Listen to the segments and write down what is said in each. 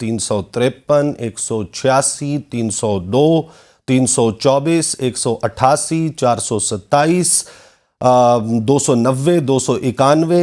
353, 186, 302, 324, 188, 427, 290, 291,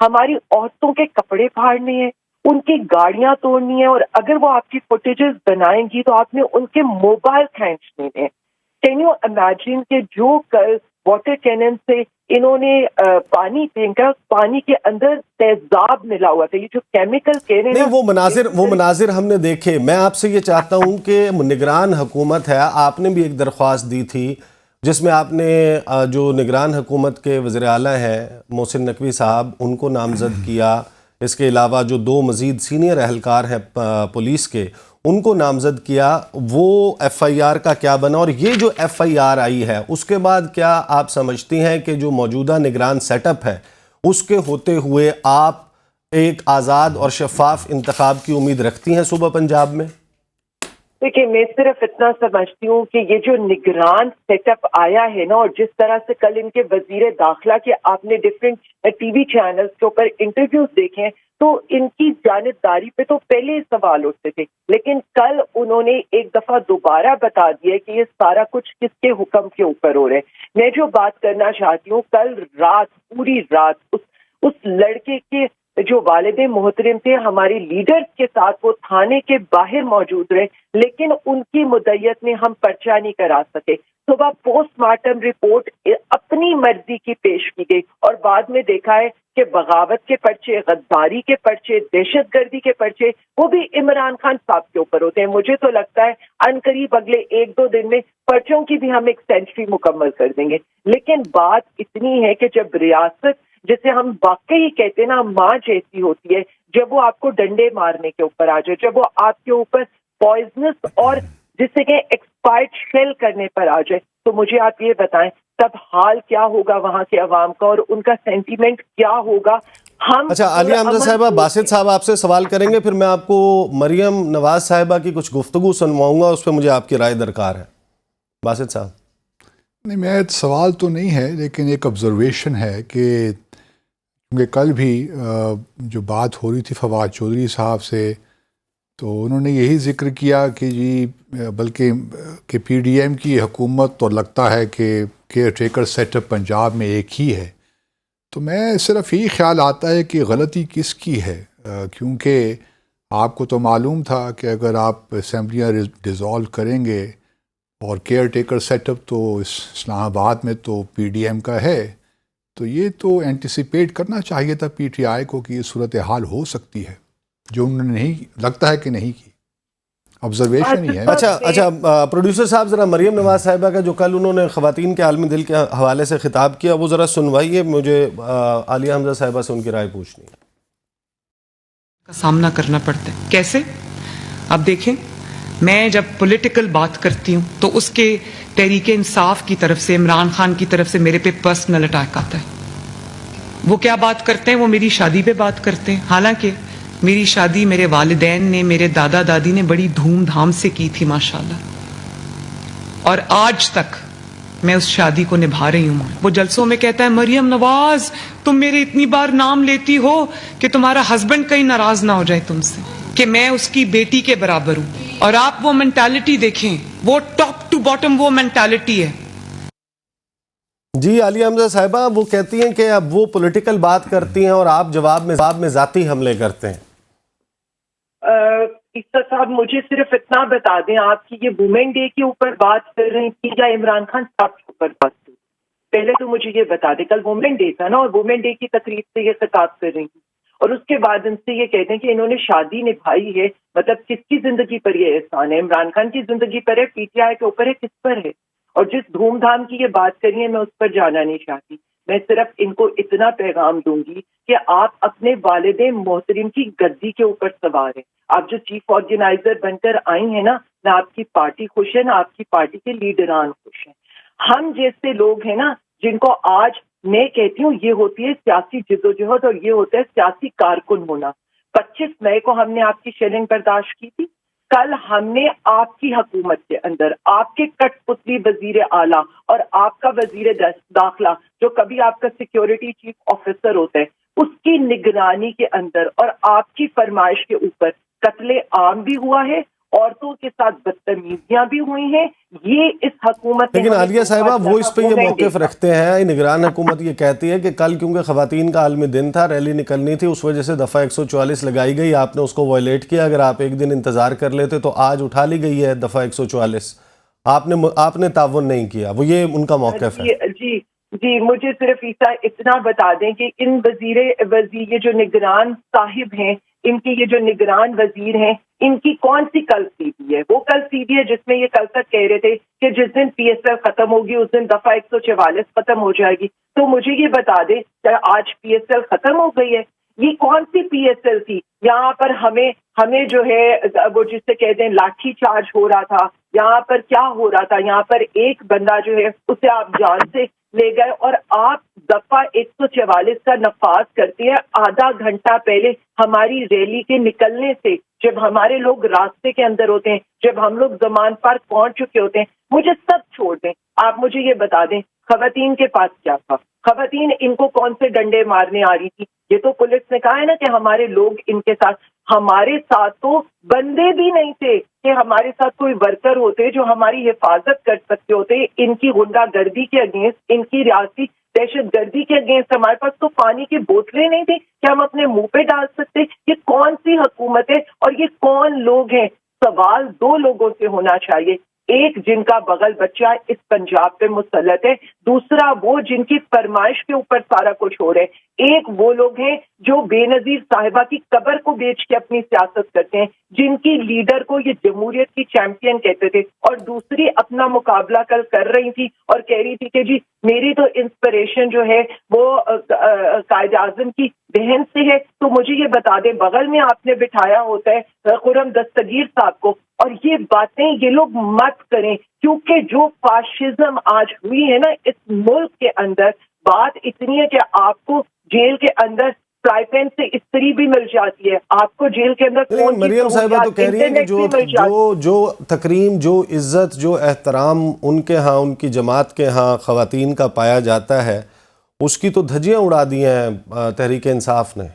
ہماری عورتوں کے کپڑے پھاڑنے ہیں، ان کی گاڑیاں توڑنی ہیں، اور اگر وہ آپ کی فوٹیجز بنائیں گی تو آپ نے ان کے موبائل کھینچنے ہیں۔ کین یو امیجن کہ جو کل واٹر کینن سے انہوں نے پانی پھینکا، پانی کے اندر تیزاب ملا ہوا تھا، یہ جو کیمیکل کہہ رہے ہیں نہیں، وہ مناظر ہم نے دیکھے۔ میں آپ سے یہ چاہتا ہوں کہ نگران حکومت ہے، آپ نے بھی ایک درخواست دی تھی جس میں آپ نے جو نگران حکومت کے وزیر اعلیٰ ہیں محسن نقوی صاحب، ان کو نامزد کیا۔ اس کے علاوہ جو 2 مزید سینئر اہلکار ہیں پولیس کے، ان کو نامزد کیا۔ وہ ایف آئی آر کا کیا بنا؟ اور یہ جو ایف آئی آر آئی ہے اس کے بعد کیا آپ سمجھتی ہیں کہ جو موجودہ نگران سیٹ اپ ہے اس کے ہوتے ہوئے آپ ایک آزاد اور شفاف انتخاب کی امید رکھتی ہیں صوبہ پنجاب میں؟ دیکھیے، میں صرف اتنا سمجھتی ہوں کہ یہ جو نگران سیٹ اپ آیا ہے نا، اور جس طرح سے کل ان کے وزیر داخلہ کے آپ نے ڈفرینٹ ٹی وی چینلز کے اوپر انٹرویوز دیکھے ہیں، تو ان کی جانبداری پہ تو پہلے ہی سوال اٹھتے تھے، لیکن کل انہوں نے ایک دفعہ دوبارہ بتا دیا کہ یہ سارا کچھ کس کے حکم کے اوپر ہو رہا ہے۔ میں جو بات کرنا چاہتی ہوں، کل رات، پوری رات اس لڑکے کے جو والدین محترم تھے ہمارے لیڈرز کے ساتھ، وہ تھانے کے باہر موجود رہے، لیکن ان کی مدعیت میں ہم پرچہ نہیں کرا سکے۔ صبح پوسٹ مارٹم رپورٹ اپنی مرضی کی پیش کی گئی، اور بعد میں دیکھا ہے کہ بغاوت کے پرچے، غداری کے پرچے، دہشت گردی کے پرچے وہ بھی عمران خان صاحب کے اوپر ہوتے ہیں۔ مجھے تو لگتا ہے عنقریب اگلے 1-2 دن میں پرچوں کی بھی ہم ایک سینچری مکمل کر دیں گے۔ لیکن بات اتنی ہے کہ جب ریاست، جسے ہم واقعی کہتے ہیں نا ماں جیسی ہوتی ہے، جب وہ آپ کو ڈنڈے مارنے کے اوپر آ جائے، جب وہ آپ کے اوپر پوائزنس اور جسے کہ ایکسپائرڈ شیل کرنے پر آ جائے، تو مجھے آپ یہ بتائیں تب حال کیا ہوگا وہاں کے عوام کا، اور ان کا سینٹیمنٹ کیا ہوگا۔ ہم اچھا، عالیہ حمزہ صاحبہ، باسط صاحب آپ سے سوال کریں گے، پھر میں آپ کو مریم نواز صاحبہ کی کچھ گفتگو سنواؤں گا، اس پہ مجھے آپ کی رائے درکار ہے۔ باسط صاحب۔ نہیں، میں سوال تو نہیں ہے، لیکن ایک آبزرویشن ہے کہ کیونکہ کل بھی جو بات ہو رہی تھی فواد چودھری صاحب سے، تو انہوں نے یہی ذکر کیا کہ جی بلکہ کہ پی ڈی ایم کی حکومت تو لگتا ہے کہ caretaker set up Punjab میں ایک ہی ہے۔ تو میں صرف یہی خیال آتا ہے کہ غلطی کس کی ہے، کیونکہ آپ کو تو معلوم تھا کہ اگر آپ اسمبلیاں ڈیزالو کریں گے اور کیئر ٹیکر سیٹ اپ تو اسلام آباد میں تو پی ڈی ایم کا ہے، تو یہ تو اینٹیسپیٹ کرنا چاہیے تھا پی ٹی آئی کو کہ یہ صورتحال ہو سکتی ہے، جو انہوں نے نہیں، لگتا ہے کہ نہیں کی۔ آبزرویشن ہی ہے۔ اچھا پروڈیوسر صاحب، ذرا مریم نواز صاحبہ کا جو کل انہوں نے خواتین کے عالم دل کے حوالے سے خطاب کیا وہ ذرا سنوائیے، مجھے عالیہ حمزہ صاحبہ سے ان کی رائے پوچھنی ہے۔ کا سامنا کرنا پڑتا ہے کیسے؟ اب دیکھیں، میں جب پولیٹیکل بات کرتی ہوں تو اس کے تحریک انصاف کی طرف سے، عمران خان کی طرف سے میرے پہ پرسنل اٹیک آتا ہے۔ وہ کیا بات کرتے ہیں؟ وہ میری شادی پہ بات کرتے ہیں، حالانکہ میری شادی میرے والدین نے، میرے دادا دادی نے بڑی دھوم دھام سے کی تھی ماشاءاللہ، اور آج تک میں اس شادی کو نبھا رہی ہوں۔ وہ جلسوں میں کہتا ہے مریم نواز تم میرے اتنی بار نام لیتی ہو کہ تمہارا ہسبینڈ کہیں ناراض نہ ہو جائے تم سے کہ میں اس کی بیٹی کے برابر ہوں، اور آپ وہ مینٹالٹی دیکھیں، وہ ٹاپ ٹو باٹم وہ مینٹالٹی ہے۔ جی عالیہ حمزہ صاحبہ، وہ کہتی ہیں کہ اب وہ پولیٹیکل بات کرتی ہیں اور آپ جواب میں ذاتی حملے کرتے ہیں۔ عیسیٰ صاحب، مجھے صرف اتنا بتا دیں، آپ کی یہ وومن ڈے کے اوپر بات کر رہی تھی یا عمران خان صاحب کے اوپر بات کر رہی تھی؟ پہلے تو مجھے یہ بتا دیں، کل وومن ڈے تھا نا، اور وومن ڈے کی تقریب سے یہ خطاب کر رہی تھی، اور اس کے بعد ان سے یہ کہتے ہیں کہ انہوں نے شادی نبھائی ہے، مطلب کس کی زندگی پر یہ احسان ہے؟ عمران خان کی زندگی پر ہے، پی ٹی آئی کے اوپر ہے، کس پر ہے؟ اور جس دھوم دھام کی یہ بات کری ہے میں اس پر جانا نہیں چاہتی، میں صرف ان کو اتنا پیغام دوں گی کہ آپ اپنے والدین محترم کی گدی کے اوپر سوار ہیں۔ آپ جو چیف آرگنائزر بن کر آئی ہیں نا، نہ آپ کی پارٹی خوش ہے، نہ آپ کی پارٹی کے لیڈران خوش ہیں۔ ہم جیسے لوگ ہیں نا، جن کو آج میں کہتی ہوں یہ ہوتی ہے سیاسی جدوجہد اور یہ ہوتا ہے سیاسی کارکن ہونا۔ 25 مئی کو ہم نے آپ کی شیلنگ برداشت کی تھی، کل ہم نے آپ کی حکومت کے اندر آپ کے کٹ پتلی وزیر اعلیٰ اور آپ کا وزیر داخلہ، جو کبھی آپ کا سیکیورٹی چیف آفیسر ہوتا ہے، اس کی نگرانی کے اندر اور آپ کی فرمائش کے اوپر قتل عام بھی ہوا ہے، عورتوں کے ساتھ بدتمیزیاں بھی ہوئی ہیں. یہ اس حکومت نے لیکن ہمیں عالیہ صاحبہ وہ اس پہ یہ نہیں موقف دیکھا. رکھتے ہیں، نگران حکومت یہ کہتی ہے کہ کل کیونکہ خواتین کا عالمی دن تھا، ریلی نکلنی تھی، اس وجہ سے دفعہ 144 لگائی گئی، آپ نے اس کو وائلیٹ کیا. اگر آپ ایک دن انتظار کر لیتے تو آج اٹھا لی گئی ہے دفعہ 144. آپ نے تعاون نہیں کیا، وہ یہ ان کا موقف ہے. جی مجھے صرف اتنا بتا دیں کہ ان وزیر یہ جو نگران صاحب ہیں، ان کی یہ جو نگران وزیر ہیں، ان کی کون سی کل سی ڈی ہے؟ وہ کل سی ڈی ہے جس میں یہ کل تک کہہ رہے تھے کہ جس دن پی ایس ایل ختم ہوگی اس دن دفعہ 144 ختم ہو جائے گی. تو مجھے یہ بتا دیں کہ آج پی ایس ایل ختم ہو گئی ہے؟ یہ کون سی پی ایس ایل تھی؟ یہاں پر ہمیں جو ہے وہ جس سے کہتے ہیں لاٹھی چارج ہو رہا تھا. یہاں پر کیا ہو رہا تھا؟ یہاں پر ایک بندہ جو ہے اسے آپ جان سے لے گئے اور آپ دفعہ 144 کا نفاذ کرتے ہیں آدھا گھنٹہ پہلے ہماری ریلی کے نکلنے سے، جب ہمارے لوگ راستے کے اندر ہوتے ہیں، جب ہم لوگ زمان پارک پہنچ چکے ہوتے ہیں. مجھے سب چھوڑ دیں، آپ مجھے یہ بتا دیں خواتین کے پاس کیا تھا؟ خواتین ان کو کون سے ڈنڈے مارنے آ رہی تھی؟ یہ تو پولیس نے کہا ہے نا کہ ہمارے لوگ ان کے ساتھ، ہمارے ساتھ تو بندے بھی نہیں تھے کہ ہمارے ساتھ کوئی ورکر ہوتے جو ہماری حفاظت کر سکتے ہوتے. ان کی غنڈہ گردی کے اگینسٹ، ان کی ریاستی دہشت گردی کے اگینسٹ ہمارے پاس تو پانی کی بوتلیں نہیں تھی کہ ہم اپنے منہ پہ ڈال سکتے. یہ کون سی حکومت ہے اور یہ کون لوگ ہیں؟ سوال دو لوگوں سے ہونا چاہیے، ایک جن کا بغل بچہ اس پنجاب پہ مسلط ہے، دوسرا وہ جن کی فرمائش کے اوپر سارا کچھ ہو رہا ہے. ایک وہ لوگ ہیں جو بے نظیر صاحبہ کی قبر کو بیچ کے اپنی سیاست کرتے ہیں، جن کی لیڈر کو یہ جمہوریت کی چیمپئن کہتے تھے، اور دوسری اپنا مقابلہ کل کر رہی تھی اور کہہ رہی تھی کہ جی میری تو انسپریشن جو ہے وہ قائد اعظم کی بہن سے ہے. تو مجھے یہ بتا دیں بغل میں آپ نے بٹھایا ہوتا ہے خرم دستگیر صاحب کو، اور یہ باتیں یہ لوگ مت کریں، کیونکہ جو فاشزم آج ہوئی ہے نا اس ملک کے اندر، بات اتنی ہے کہ آپ کو جیل کے اندر فرائی پین سے استری بھی مل جاتی ہے، آپ کو جیل کے اندر مریم صاحبہ تو کہہ رہی ہیں کہ جو تکریم، جو عزت، جو احترام ان کے ہاں، ان کی جماعت کے ہاں خواتین کا پایا جاتا ہے، اس کی تو دھجیاں اڑا دی ہیں تحریک انصاف نے.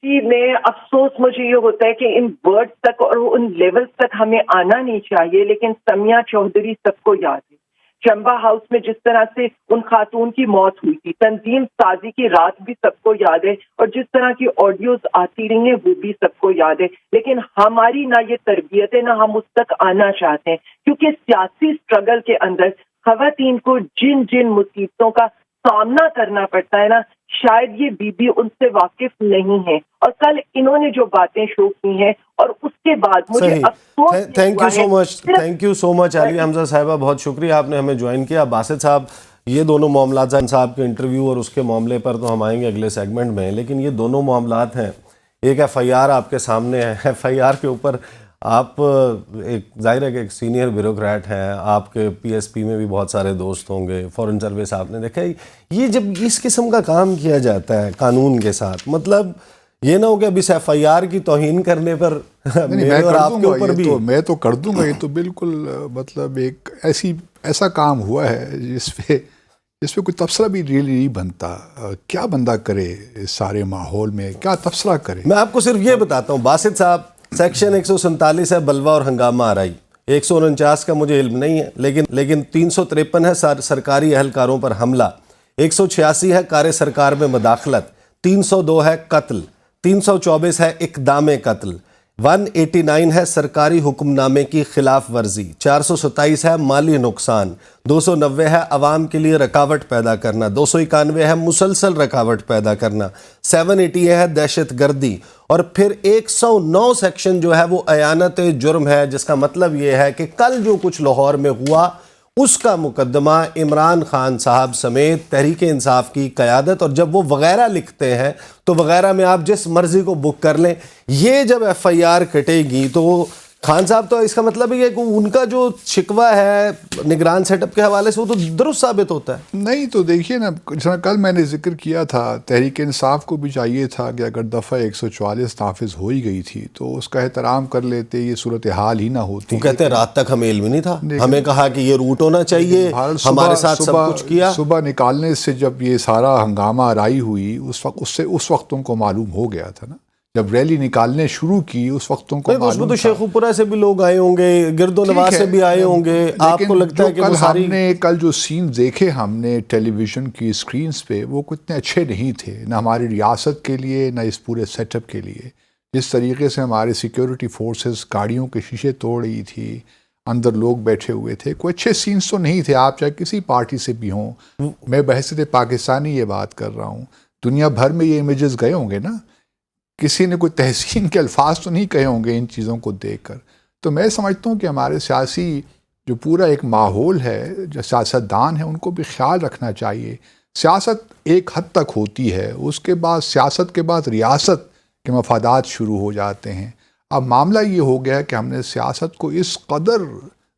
جی میں افسوس مجھے یہ ہوتا ہے کہ ان ورڈ تک اور ان لیولز تک ہمیں آنا نہیں چاہیے، لیکن سمیہ چودھری سب کو یاد ہے. چمبا ہاؤس میں جس طرح سے ان خاتون کی موت ہوئی تھی، تنظیم سازی کی رات بھی سب کو یاد ہے، اور جس طرح کی آڈیوز آتی رہی ہیں وہ بھی سب کو یاد ہے. لیکن ہماری نہ یہ تربیت ہے نہ ہم اس تک آنا چاہتے ہیں، کیونکہ سیاسی سٹرگل کے اندر خواتین کو جن جن مصیبتوں کا سامنا کرنا پڑتا ہے نا، شاید یہ بی بی ان سے واقف نہیں ہے. اور کل انہوں نے جو باتیں شو کی ہیں اور اس کے بعد مجھے افسوس تھینک یو سو مچ عالیہ حمزہ صاحبہ، بہت شکریہ آپ نے ہمیں جوائن کیا. باسط صاحب، یہ دونوں معاملات صاحب کے انٹرویو اور اس کے معاملے پر تو ہم آئیں گے اگلے سیگمنٹ میں، لیکن یہ دونوں معاملات ہیں. ایک ایف آئی آر آپ کے سامنے ہے، ایف آئی آر کے اوپر آپ ایک ظاہر ہے کہ ایک سینئر بیوروکریٹ ہیں، آپ کے پی ایس پی میں بھی بہت سارے دوست ہوں گے، فورن سروس آپ نے دیکھا. یہ جب اس قسم کا کام کیا جاتا ہے قانون کے ساتھ، مطلب یہ نہ ہو کہ اب اس ایف آئی آر کی توہین کرنے پر میرے اور آپ کے اوپر بھی میں تو کر دوں گا. یہ تو بالکل مطلب ایک ایسا کام ہوا ہے جس پہ کوئی تبصرہ بھی ریلی نہیں بنتا. کیا بندہ کرے اس سارے ماحول میں، کیا تبصرہ کرے؟ میں آپ کو صرف یہ بتاتا ہوں باسط صاحب، سیکشن 147 ہے بلوہ اور ہنگامہ آرائی، 149 کا مجھے علم نہیں ہے، لیکن 353 ہے سرکاری اہلکاروں پر حملہ، 186 ہے کار سرکار میں مداخلت، 302 ہے قتل، 324 ہے اقدام قتل، 189 ہے سرکاری حکم نامے کی خلاف ورزی، 427 ہے مالی نقصان، 290 ہے عوام کے لیے رکاوٹ پیدا کرنا، 291 ہے مسلسل رکاوٹ پیدا کرنا، 780 ہے دہشت گردی، اور پھر 109 سیکشن جو ہے وہ اعانت جرم ہے، جس کا مطلب یہ ہے کہ کل جو کچھ لاہور میں ہوا اس کا مقدمہ عمران خان صاحب سمیت تحریک انصاف کی قیادت، اور جب وہ وغیرہ لکھتے ہیں تو وغیرہ میں آپ جس مرضی کو بک کر لیں. یہ جب ایف آئی آر کٹے گی تو خان صاحب، تو اس کا مطلب یہ کہ ان کا جو شکوہ ہے نگران سیٹ اپ کے حوالے سے وہ تو درست ثابت ہوتا ہے. نہیں تو دیکھیے نا، کل میں نے ذکر کیا تھا تحریک انصاف کو بھی چاہیے تھا کہ اگر دفعہ 144 نافذ ہو ہی گئی تھی تو اس کا احترام کر لیتے، یہ صورتحال ہی نہ ہوتی. وہ کہتے ہیں رات تک ہمیں علم نہیں تھا، ہمیں کہا کہ یہ روٹ ہونا چاہیے، ہمارے ساتھ سب کچھ کیا. صبح نکالنے سے جب یہ سارا ہنگامہ آرائی ہوئی اس وقت ان کو معلوم ہو گیا تھا نا. جب ریلی نکالنے شروع کی اس وقت ان کو اس میں معلوم تو تھا. شیخوپورہ سے بھی لوگ آئے ہوں گے, گرد و نواز سے بھی آئے ہوں گے. آپ کو لگتا ہے کہ وہ ساری کل جو سین دیکھے ہم نے ٹیلی ویژن کی اسکرینز پہ, وہ کتنے اچھے نہیں تھے, نہ ہماری ریاست کے لیے نہ اس پورے سیٹ اپ کے لیے. جس طریقے سے ہمارے سیکیورٹی فورسز گاڑیوں کے شیشے توڑ رہی تھی, اندر لوگ بیٹھے ہوئے تھے, کوئی اچھے سینز تو نہیں تھے. آپ چاہے کسی پارٹی سے بھی ہوں, میں بحیثیت پاکستانی یہ بات کر رہا ہوں, دنیا بھر میں یہ امیجز گئے ہوں گے نا, کسی نے کوئی تحسین کے الفاظ تو نہیں کہے ہوں گے ان چیزوں کو دیکھ کر. تو میں سمجھتا ہوں کہ ہمارے سیاسی جو پورا ایک ماحول ہے, جو سیاستدان ہیں, ان کو بھی خیال رکھنا چاہیے. سیاست ایک حد تک ہوتی ہے, اس کے بعد سیاست کے بعد ریاست کے مفادات شروع ہو جاتے ہیں. اب معاملہ یہ ہو گیا کہ ہم نے سیاست کو اس قدر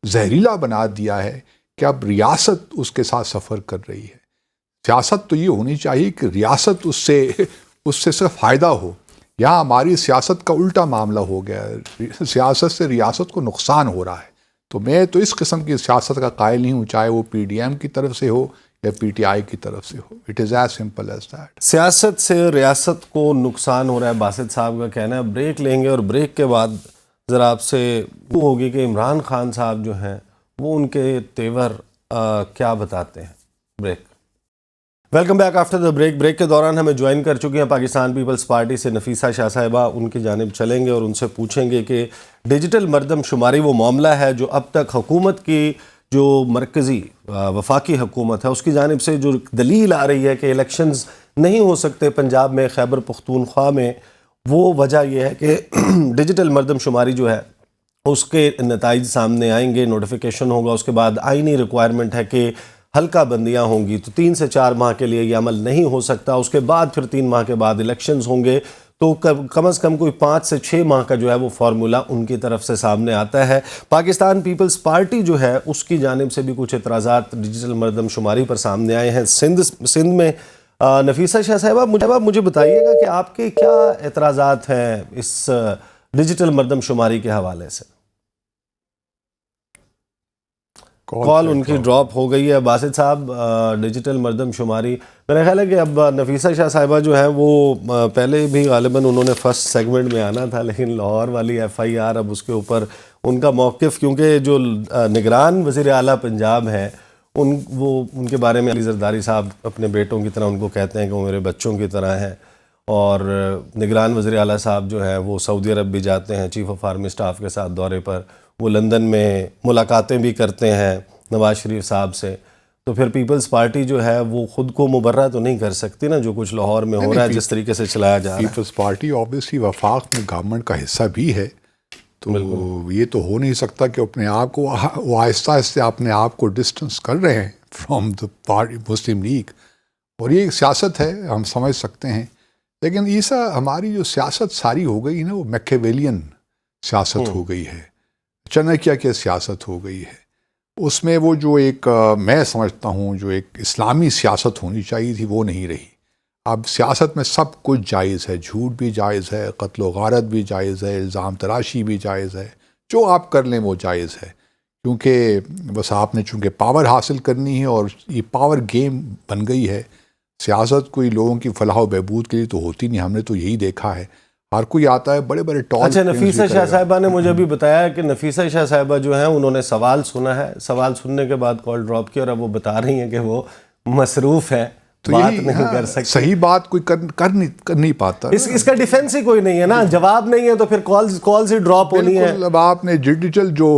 زہریلا بنا دیا ہے کہ اب ریاست اس کے ساتھ سفر کر رہی ہے. سیاست تو یہ ہونی چاہیے کہ ریاست اس سے صرف فائدہ ہو. یہاں ہماری سیاست کا الٹا معاملہ ہو گیا ہے, سیاست سے ریاست کو نقصان ہو رہا ہے. تو میں تو اس قسم کی سیاست کا قائل نہیں ہوں, چاہے وہ پی ڈی ایم کی طرف سے ہو یا پی ٹی آئی کی طرف سے ہو. It is as simple as that. سیاست سے ریاست کو نقصان ہو رہا ہے, باسط صاحب کا کہنا ہے. بریک لیں گے اور بریک کے بعد ذرا آپ سے وہ ہوگی کہ عمران خان صاحب جو ہیں وہ ان کے تیور کیا بتاتے ہیں. Break. Welcome back after the break. Break کے دوران ہمیں جوائن کر چکی ہیں پاکستان پیپلز پارٹی سے نفیسہ شاہ صاحبہ. ان کی جانب چلیں گے اور ان سے پوچھیں گے کہ ڈیجیٹل مردم شماری وہ معاملہ ہے جو اب تک حکومت کی جو مرکزی وفاقی حکومت ہے اس کی جانب سے جو دلیل آ رہی ہے کہ الیکشنز نہیں ہو سکتے پنجاب میں, خیبر پختونخوا میں, وہ وجہ یہ ہے کہ ڈیجیٹل مردم شماری جو ہے اس کے نتائج سامنے آئیں گے, نوٹیفیکیشن ہوگا, اس کے بعد آئینی ریکوائرمنٹ ہے کہ حلقہ بندیاں ہوں گی, تو 3 سے 4 ماہ کے لیے یہ عمل نہیں ہو سکتا. اس کے بعد پھر 3 ماہ کے بعد الیکشنز ہوں گے, تو کم از کم کوئی 5 سے 6 ماہ کا جو ہے وہ فارمولا ان کی طرف سے سامنے آتا ہے. پاکستان پیپلز پارٹی جو ہے اس کی جانب سے بھی کچھ اعتراضات ڈیجیٹل مردم شماری پر سامنے آئے ہیں. سندھ میں نفیسہ شاہ صاحبہ مجھے بتائیے گا کہ آپ کے کیا اعتراضات ہیں اس ڈیجیٹل مردم شماری کے حوالے سے. کال ان کی ڈراپ ہو گئی ہے. باسط صاحب, ڈیجیٹل مردم شماری, میرا خیال ہے کہ اب نفیسہ شاہ صاحبہ جو ہیں وہ پہلے بھی غالباً انہوں نے فرسٹ سیگمنٹ میں آنا تھا, لیکن لاہور والی ایف آئی آر اب اس کے اوپر ان کا موقف, کیونکہ جو نگران وزیر اعلیٰ پنجاب ہیں ان کے بارے میں علی زرداری صاحب اپنے بیٹوں کی طرح ان کو کہتے ہیں کہ وہ میرے بچوں کی طرح ہیں, اور نگران وزیر اعلیٰ صاحب جو ہیں وہ سعودی عرب بھی جاتے ہیں چیف آف آرمی اسٹاف کے ساتھ دورے پر, وہ لندن میں ملاقاتیں بھی کرتے ہیں نواز شریف صاحب سے. تو پھر پیپلز پارٹی جو ہے وہ خود کو مبرہ تو نہیں کر سکتی نا جو کچھ لاہور میں ہو رہا ہے, جس طریقے سے چلایا جا رہا ہے. پیپلز پارٹی آبویسلی وفاق میں گورنمنٹ کا حصہ بھی ہے, تو یہ تو ہو نہیں سکتا کہ اپنے آپ کو وہ آہستہ آہستہ اپنے آپ کو ڈسٹنس کر رہے ہیں from the party Muslim league, اور یہ ایک سیاست ہے, ہم سمجھ سکتے ہیں. لیکن ایسا ہماری جو سیاست ساری ہو گئی نا وہ میکیویلین سیاست ہو گئی ہے, چنکیا کی سیاست ہو گئی ہے. اس میں وہ جو ایک میں سمجھتا ہوں جو ایک اسلامی سیاست ہونی چاہیے تھی وہ نہیں رہی. اب سیاست میں سب کچھ جائز ہے, جھوٹ بھی جائز ہے, قتل و غارت بھی جائز ہے, الزام تراشی بھی جائز ہے, جو آپ کر لیں وہ جائز ہے, کیونکہ بس آپ نے چونکہ پاور حاصل کرنی ہے اور یہ پاور گیم بن گئی ہے. سیاست کوئی لوگوں کی فلاح و بہبود کے لیے تو ہوتی نہیں, ہم نے تو یہی دیکھا ہے. ہر کوئی آتا ہے بڑے بڑے ٹال. اچھا, نفیسہ شاہ صاحبہ نے مجھے بھی بتایا کہ نفیسہ شاہ صاحبہ جو ہیں انہوں نے سوال سنا ہے, سوال سننے کے بعد کال ڈراپ کی, اور اب وہ بتا رہی ہیں کہ وہ مصروف ہیں, بات نہیں کر سکتے. صحیح بات کوئی کر نہیں پاتا. اس کا ڈیفنس ہی کوئی نہیں ہے نا, جواب نہیں ہے تو پھر کالز ہی ڈراپ ہونی ہے. اب آپ نے ڈیجیٹل جو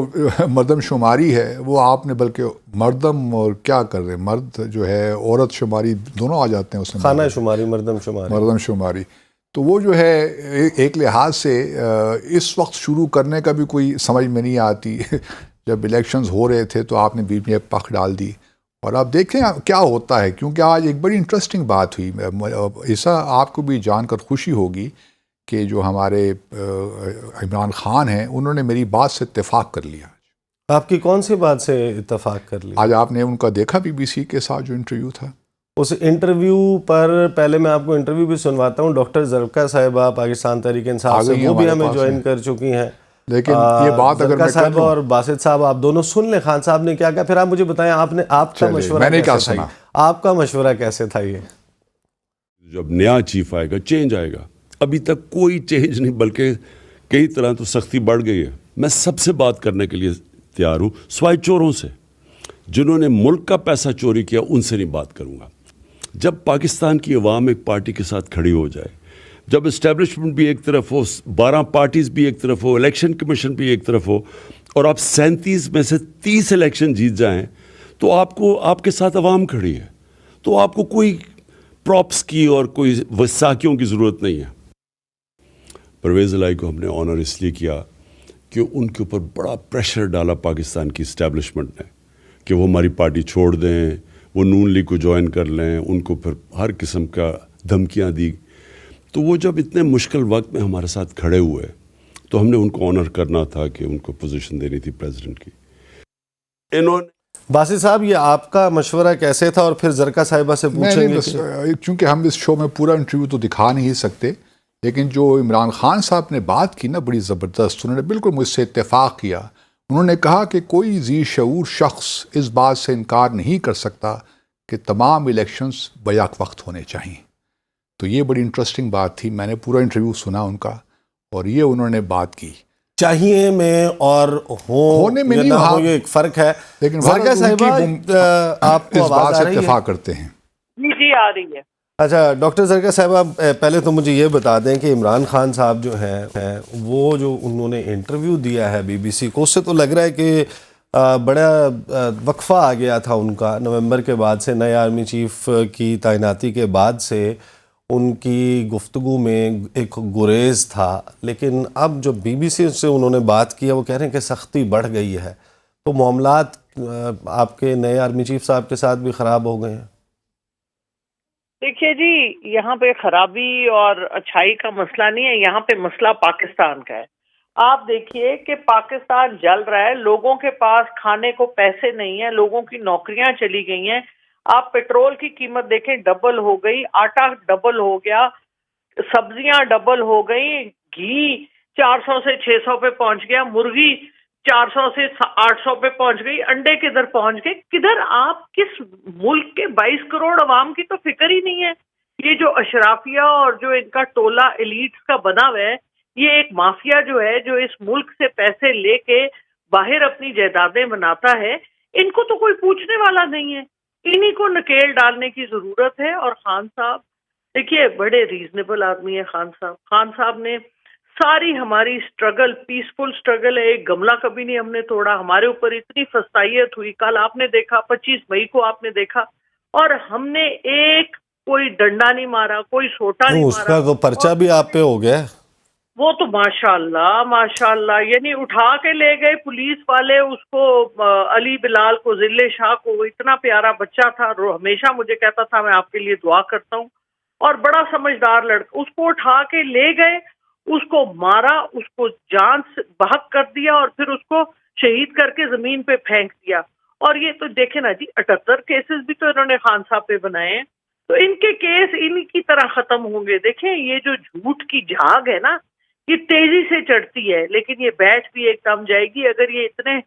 مردم شماری ہے وہ آپ نے بلکہ مردم اور کیا کر رہے ہیں, مرد جو ہے عورت شماری دونوں آ جاتے ہیں اس میں, خانہ شماری, مردم شماری. تو وہ جو ہے ایک لحاظ سے اس وقت شروع کرنے کا بھی کوئی سمجھ میں نہیں آتی. جب الیکشنز ہو رہے تھے تو آپ نے بیچ میں ایک پخ ڈال دی, اور آپ دیکھیں کیا ہوتا ہے. کیونکہ آج ایک بڑی انٹرسٹنگ بات ہوئی, ایسا آپ کو بھی جان کر خوشی ہوگی کہ جو ہمارے عمران خان ہیں انہوں نے میری بات سے اتفاق کر لیا. آپ کی کون سی بات سے اتفاق کر لی؟ آج آپ نے ان کا دیکھا بی بی سی کے ساتھ جو انٹرویو تھا, اس انٹرویو پر پہلے میں آپ کو انٹرویو بھی سنواتا ہوں. ڈاکٹر زرکا صاحبہ پاکستان تحریک انصاف سے, وہ بھی ہمیں جوائن کر چکی ہیں. لیکن یہ بات اگر زرکا صاحبہ اور باسط صاحب آپ دونوں سن لیں خان صاحب نے کیا کہا, پھر آپ مجھے بتائیں آپ کا مشورہ کیسے تھا, آپ کا مشورہ کیسے تھا. یہ جب نیا چیف آئے گا چینج آئے گا, ابھی تک کوئی چینج نہیں، بلکہ کئی طرح تو سختی بڑھ گئی ہے۔ میں سب سے بات کرنے کے لیے تیار ہوں، سوائے چوروں سے، جنہوں نے ملک کا پیسہ چوری کیا ان سے نہیں بات کروں گا۔ جب پاکستان کی عوام ایک پارٹی کے ساتھ کھڑی ہو جائے، جب اسٹیبلشمنٹ بھی ایک طرف ہو، 12 پارٹیز بھی ایک طرف ہو، الیکشن کمیشن بھی ایک طرف ہو، اور آپ 37 میں سے 30 الیکشن جیت جائیں، تو آپ کے ساتھ عوام کھڑی ہے، تو آپ کو کوئی پراپس کی اور کوئی وثاقیوں کی ضرورت نہیں ہے۔ پرویز الہی کو ہم نے آنر اس لیے کیا کہ ان کے اوپر بڑا پریشر ڈالا پاکستان کی اسٹیبلشمنٹ نے کہ وہ ہماری پارٹی چھوڑ دیں، وہ نون لیگ کو جوائن کر لیں، ان کو پھر ہر قسم کا دھمکیاں دی۔ تو وہ جب اتنے مشکل وقت میں ہمارے ساتھ کھڑے ہوئے تو ہم نے ان کو آنر کرنا تھا کہ ان کو پوزیشن دینی تھی پریزیڈنٹ کی۔ انہوں نے باسط صاحب یہ آپ کا مشورہ کیسے تھا، اور پھر زرکا صاحبہ سے پوچھیں گے چونکہ ہم اس شو میں پورا انٹرویو تو دکھا نہیں سکتے، لیکن جو عمران خان صاحب نے بات کی نا بڑی زبردست، انہوں نے بالکل مجھ سے اتفاق کیا۔ انہوں نے کہا کہ کوئی ذی شعور شخص اس بات سے انکار نہیں کر سکتا کہ تمام الیکشنز بیک وقت ہونے چاہئیں۔ تو یہ بڑی انٹرسٹنگ بات تھی، میں نے پورا انٹرویو سنا ان کا، اور یہ انہوں نے بات کی۔ چاہیے میں اور ہونے میں نہیں، ہو یہ ایک فرق ہے، لیکن زرکا صاحبہ آپ کو اس بات آواز آ سے رہی ہے؟ اتفاق کرتے ہیں۔ جی آ رہی ہے۔ اچھا ڈاکٹر زرکا صاحبہ، پہلے تو مجھے یہ بتا دیں کہ عمران خان صاحب جو ہیں وہ جو انہوں نے انٹرویو دیا ہے BBC کو، اس سے تو لگ رہا ہے کہ بڑا وقفہ آ گیا تھا ان کا نومبر کے بعد سے، نئے آرمی چیف کی تعیناتی کے بعد سے ان کی گفتگو میں ایک گریز تھا، لیکن اب جو BBC سے انہوں نے بات کیا وہ کہہ رہے ہیں کہ سختی بڑھ گئی ہے، تو معاملات آپ کے نئے آرمی چیف صاحب کے ساتھ بھی خراب ہو گئے ہیں؟ دیکھیے جی، یہاں پہ خرابی اور اچھائی کا مسئلہ نہیں ہے، یہاں پہ مسئلہ پاکستان کا ہے۔ آپ دیکھیے کہ پاکستان جل رہا ہے، لوگوں کے پاس کھانے کو پیسے نہیں ہیں، لوگوں کی نوکریاں چلی گئی ہیں۔ آپ پیٹرول کی قیمت دیکھیں، ڈبل ہو گئی، آٹا ڈبل ہو گیا، سبزیاں ڈبل ہو گئی، گھی 400 سے 600 پہ پہنچ گیا، مرغی 400 سے 800 پہ پہنچ گئی، انڈے کدھر پہنچ گئے؟ کدھر؟ آپ کس ملک کے 22 کروڑ عوام کی تو فکر ہی نہیں ہے۔ یہ جو اشرافیہ اور جو ان کا ٹولہ ایلیٹس کا بنا ہوا ہے، یہ ایک مافیا جو ہے جو اس ملک سے پیسے لے کے باہر اپنی جائیدادیں بناتا ہے، ان کو تو کوئی پوچھنے والا نہیں ہے، انہی کو نکیل ڈالنے کی ضرورت ہے۔ اور خان صاحب دیکھیے بڑے ریزنیبل آدمی ہیں خان صاحب نے ساری ہماری سٹرگل، پیسفل سٹرگل ہے، ایک گملہ کبھی نہیں ہم نے توڑا، ہمارے اوپر اتنی فستائیت ہوئی، کل آپ نے دیکھا 25 مئی کو آپ نے دیکھا، اور ہم نے ایک کوئی ڈنڈا نہیں مارا، کوئی سوٹا نہیں اس مارا۔ کا تو پرچہ بھی آپ پہ ہو گیا۔ وہ تو ماشاءاللہ یعنی اٹھا کے لے گئے پولیس والے اس کو، علی بلال کو، ذلے شاہ کو، وہ اتنا پیارا بچہ تھا، ہمیشہ مجھے کہتا تھا میں آپ کے لیے دعا کرتا ہوں، اور بڑا سمجھدار لڑکا، اس کو اٹھا کے لے گئے، اس کو مارا، اس کو جان سے بحق کر دیا، اور پھر اس کو شہید کر کے زمین پہ پھینک دیا۔ اور یہ تو دیکھیں نا جی، 78 کیسز بھی تو انہوں نے خان صاحب پہ بنائے ہیں، تو ان کے کیس ان کی طرح ختم ہوں گے۔ دیکھیں یہ جو جھوٹ کی جھاگ ہے نا، یہ تیزی سے چڑھتی ہے، لیکن یہ بیٹھ بھی ایک دم جائے گی۔ اگر یہ اتنے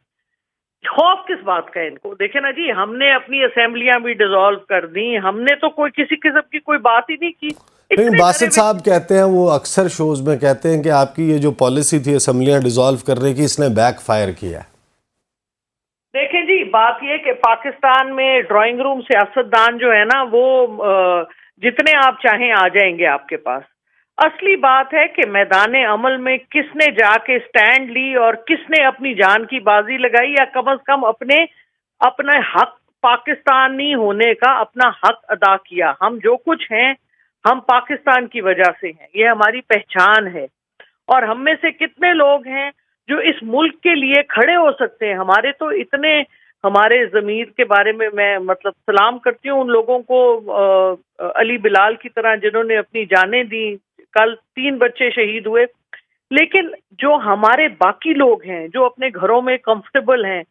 خوف کس بات کا ہے ان کو؟ دیکھیں نا جی، ہم نے اپنی اسمبلیاں بھی ڈیزالو کر دی، ہم نے تو کوئی کسی قسم کی کوئی بات ہی نہیں کی۔ لیکن باسط صاحب کہتے ہیں، وہ اکثر شوز میں کہتے ہیں کہ آپ کی یہ جو پالیسی تھی اسمبلیاں ڈیزالو کرنے کی، اس نے بیک فائر کیا ہے۔ دیکھیں جی، بات یہ کہ پاکستان میں ڈرائنگ روم سیاستدان جو ہے نا، وہ جتنے آپ چاہیں آ جائیں گے آپ کے پاس۔ اصلی بات ہے کہ میدان عمل میں کس نے جا کے سٹینڈ لی اور کس نے اپنی جان کی بازی لگائی، یا کم از کم اپنے حق پاکستانی ہونے کا اپنا حق ادا کیا۔ ہم جو کچھ ہیں ہم پاکستان کی وجہ سے ہیں، یہ ہماری پہچان ہے، اور ہم میں سے کتنے لوگ ہیں جو اس ملک کے لیے کھڑے ہو سکتے ہیں۔ ہمارے تو اتنے، ہمارے ضمیر کے بارے میں میں مطلب سلام کرتی ہوں ان لوگوں کو، علی بلال کی طرح جنہوں نے اپنی جانیں دی، کل 3 بچے شہید ہوئے۔ لیکن جو ہمارے باقی لوگ ہیں جو اپنے گھروں میں کمفرٹیبل ہیں،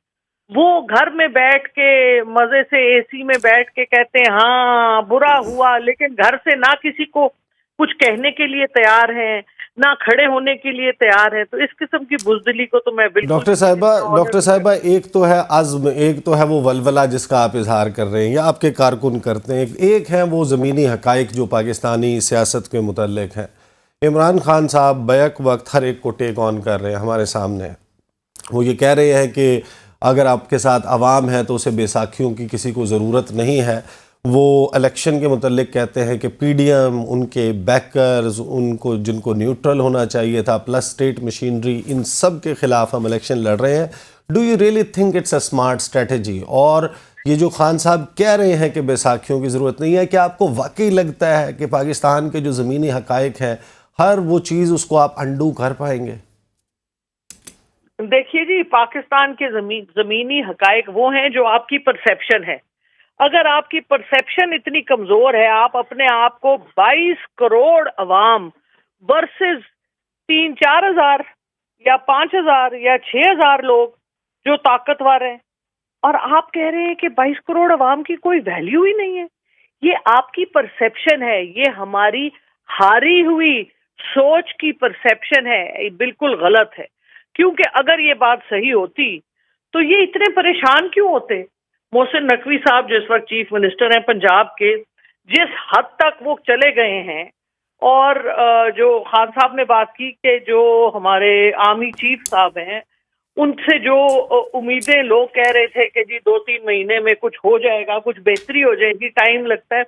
وہ گھر میں بیٹھ کے مزے سے اے سی میں بیٹھ کے کہتے ہیں ہاں برا ہوا، لیکن گھر سے نہ کسی کو کچھ کہنے کے لیے تیار ہیں، نہ کھڑے ہونے کے لیے تیار ہیں۔ تو اس قسم کی بزدلی کو تو میں بالکل… ڈاکٹر صاحبہ ایک تو ہے عزم، ایک تو ہے وہ ولولہ جس کا آپ اظہار کر رہے ہیں یا آپ کے کارکن کرتے ہیں، ایک ہیں وہ زمینی حقائق جو پاکستانی سیاست کے متعلق ہیں۔ عمران خان صاحب بیک وقت ہر ایک کو ٹیک آن کر رہے ہیں ہمارے سامنے. وہ یہ کہہ رہے ہیں کہ اگر آپ کے ساتھ عوام ہے تو اسے بیساکھیوں کی کسی کو ضرورت نہیں ہے. وہ الیکشن کے متعلق کہتے ہیں کہ پی ڈی ایم، ان کے بیکرز، ان کو جن کو نیوٹرل ہونا چاہیے تھا، پلس اسٹیٹ مشینری، ان سب کے خلاف ہم الیکشن لڑ رہے ہیں. Do you really think it's a smart strategy? اور یہ جو خان صاحب کہہ رہے ہیں کہ بیساکھیوں کی ضرورت نہیں ہے، کیا آپ کو واقعی لگتا ہے کہ پاکستان کے جو زمینی حقائق ہیں ہر وہ چیز اس کو آپ انڈو کر پائیں گے؟ دیکھیے جی، پاکستان کے زمینی حقائق وہ ہیں جو آپ کی پرسیپشن ہے. اگر آپ کی پرسیپشن اتنی کمزور ہے، آپ اپنے آپ کو 22 کروڑ عوام ورسز 3-4 ہزار یا 5 ہزار یا 6 ہزار لوگ جو طاقتور ہیں، اور آپ کہہ رہے ہیں کہ 22 کروڑ عوام کی کوئی ویلیو ہی نہیں ہے. یہ آپ کی پرسیپشن ہے، یہ ہماری ہاری ہوئی سوچ کی پرسیپشن ہے. یہ بالکل غلط ہے، کیونکہ اگر یہ بات صحیح ہوتی تو یہ اتنے پریشان کیوں ہوتے؟ محسن نقوی صاحب جس وقت چیف منسٹر ہیں پنجاب کے، جس حد تک وہ چلے گئے ہیں، اور جو خان صاحب نے بات کی کہ جو ہمارے آرمی چیف صاحب ہیں ان سے جو امیدیں لوگ کہہ رہے تھے کہ جی 2-3 مہینے میں کچھ ہو جائے گا، کچھ بہتری ہو جائے گی، ٹائم لگتا ہے،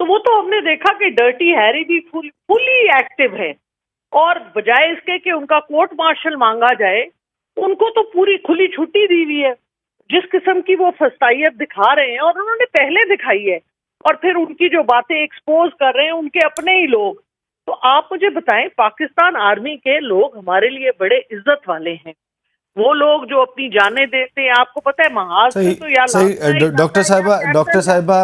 تو وہ تو ہم نے دیکھا کہ ڈرٹی ہیری بھی فلی ایکٹیو ہے. اور بجائے اس کے کہ ان کا کورٹ مارشل مانگا جائے، ان کو تو پوری کھلی چھٹی دی ہوئی ہے. جس قسم کی وہ فسطائیت دکھا رہے ہیں، اور انہوں نے پہلے دکھائی ہے، اور پھر ان کی جو باتیں ایکسپوز کر رہے ہیں ان کے اپنے ہی لوگ. تو آپ مجھے بتائیں، پاکستان آرمی کے لوگ ہمارے لیے بڑے عزت والے ہیں. وہ لوگ جو اپنی جانیں دیتے ہیں، آپ کو پتہ ہے محاذ سے تو یا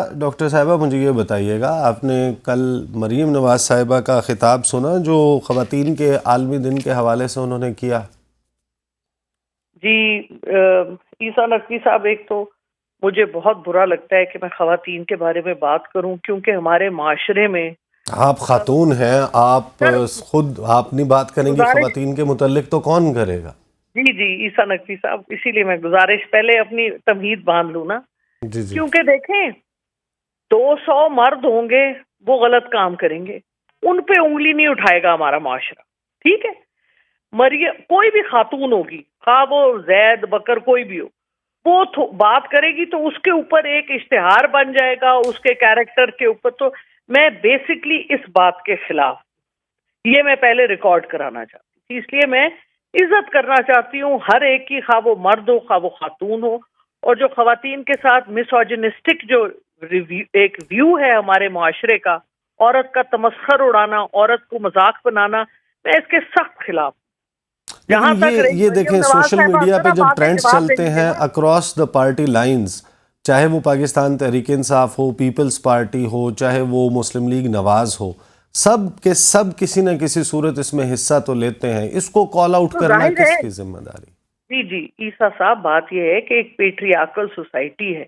ڈاکٹر صاحبہ مجھے یہ بتائیے گا، آپ نے کل مریم نواز صاحبہ کا خطاب سنا جو خواتین کے عالمی دن کے حوالے سے انہوں نے کیا؟ جی عیسیٰ نقوی صاحب، ایک تو مجھے بہت برا لگتا ہے کہ میں خواتین کے بارے میں بات کروں، کیونکہ ہمارے معاشرے میں آپ خاتون ہیں، آپ خود آپ نہیں بات کریں گی خواتین کے متعلق تو کون کرے گا؟ جی عیسیٰ نقوی صاحب، اسی لیے میں گزارش پہلے اپنی تمہید باندھ لوں نا. جی کیونکہ دیکھیں 200 مرد ہوں گے وہ غلط کام کریں گے، ان پہ انگلی نہیں اٹھائے گا ہمارا معاشرہ. ٹھیک ہے، مریم کوئی بھی خاتون ہوگی، خواہ وہ زید بکر کوئی بھی ہو، وہ بات کرے گی تو اس کے اوپر ایک اشتہار بن جائے گا اس کے کیریکٹر کے اوپر. تو میں بیسکلی اس بات کے خلاف، یہ میں پہلے ریکارڈ کرانا چاہتی تھی. اس لیے میں عزت کرنا چاہتی ہوں ہر ایک کی، خواہ وہ مرد ہو خواہ وہ خاتون ہو. اور جو خواتین کے ساتھ مسوجنسٹک جو ایک ویو ہے ہمارے معاشرے کا، عورت کا تمسخر اڑانا، عورت کو مذاق بنانا، میں اس کے سخت خلاف. جہاں تک یہ دیکھیں سوشل میڈیا پہ جب ٹرینڈز چلتے ہیں اکراس دا پارٹی لائنز، چاہے وہ پاکستان تحریک انصاف ہو، پیپلز پارٹی ہو، چاہے وہ مسلم لیگ نواز ہو، سب کے سب کسی نہ کسی صورت اس میں حصہ تو لیتے ہیں. اس کو کال آؤٹ کرنا کس کی ذمہ داری؟ جی عیسیٰ صاحب، بات یہ ہے کہ ایک پیٹریارکل سوسائٹی ہے